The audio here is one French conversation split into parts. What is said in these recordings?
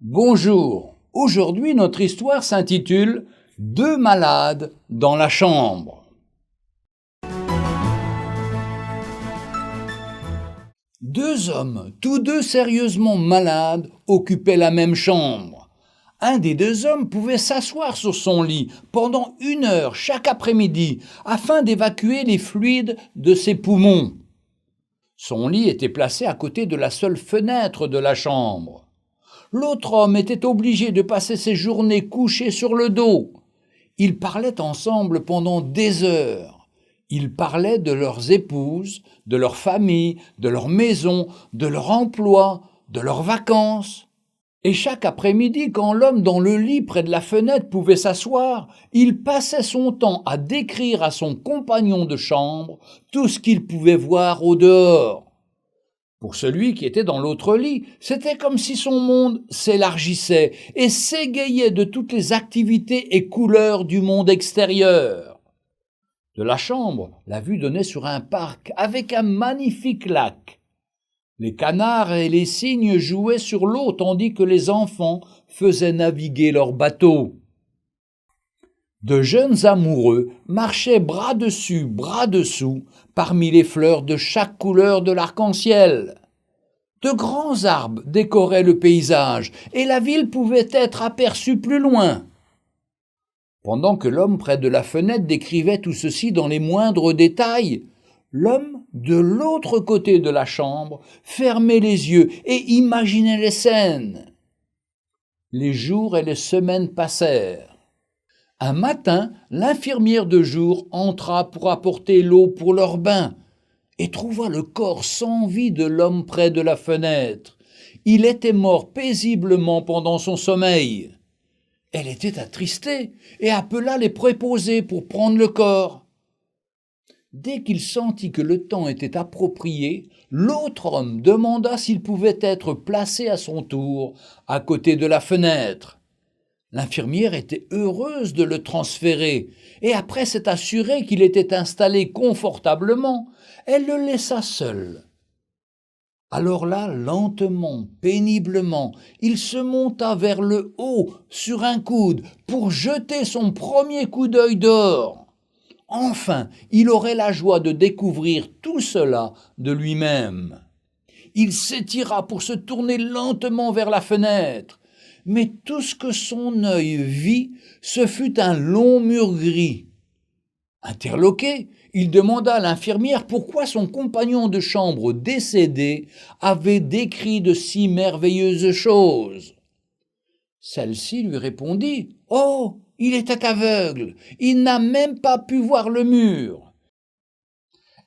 Bonjour, aujourd'hui notre histoire s'intitule « Deux malades dans la chambre ». Deux hommes, tous deux sérieusement malades, occupaient la même chambre. Un des deux hommes pouvait s'asseoir sur son lit pendant 1 heure chaque après-midi afin d'évacuer les fluides de ses poumons. Son lit était placé à côté de la seule fenêtre de la chambre. L'autre homme était obligé de passer ses journées couché sur le dos. Ils parlaient ensemble pendant des heures. Ils parlaient de leurs épouses, de leur famille, de leur maison, de leur emploi, de leurs vacances. Et chaque après-midi, quand l'homme dans le lit près de la fenêtre pouvait s'asseoir, il passait son temps à décrire à son compagnon de chambre tout ce qu'il pouvait voir au dehors. Pour celui qui était dans l'autre lit, c'était comme si son monde s'élargissait et s'égayait de toutes les activités et couleurs du monde extérieur. De la chambre, la vue donnait sur un parc avec un magnifique lac. Les canards et les cygnes jouaient sur l'eau tandis que les enfants faisaient naviguer leurs bateaux. De jeunes amoureux marchaient bras dessus, bras dessous, parmi les fleurs de chaque couleur de l'arc-en-ciel. De grands arbres décoraient le paysage, et la ville pouvait être aperçue plus loin. Pendant que l'homme près de la fenêtre décrivait tout ceci dans les moindres détails, l'homme de l'autre côté de la chambre fermait les yeux et imaginait les scènes. Les jours et les semaines passèrent. Un matin, l'infirmière de jour entra pour apporter l'eau pour leur bain et trouva le corps sans vie de l'homme près de la fenêtre. Il était mort paisiblement pendant son sommeil. Elle était attristée et appela les préposés pour prendre le corps. Dès qu'il sentit que le temps était approprié, l'autre homme demanda s'il pouvait être placé à son tour à côté de la fenêtre. L'infirmière était heureuse de le transférer, et après s'être assurée qu'il était installé confortablement, elle le laissa seul. Alors là, lentement, péniblement, il se monta vers le haut, sur un coude, pour jeter son premier coup d'œil dehors. Enfin, il aurait la joie de découvrir tout cela de lui-même. Il s'étira pour se tourner lentement vers la fenêtre. Mais tout ce que son œil vit, ce fut un long mur gris. Interloqué, il demanda à l'infirmière pourquoi son compagnon de chambre décédé avait décrit de si merveilleuses choses. Celle-ci lui répondit « Oh, il était aveugle, il n'a même pas pu voir le mur. »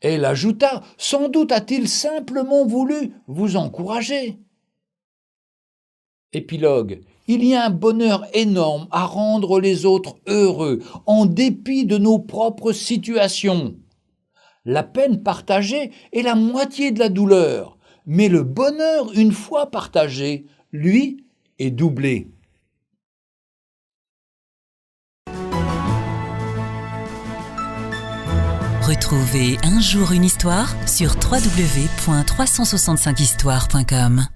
Elle ajouta « Sans doute a-t-il simplement voulu vous encourager. » Épilogue. Il y a un bonheur énorme à rendre les autres heureux, en dépit de nos propres situations. La peine partagée est la moitié de la douleur, mais le bonheur, une fois partagé, lui, est doublé. Retrouvez Un jour une histoire sur www.365histoire.com.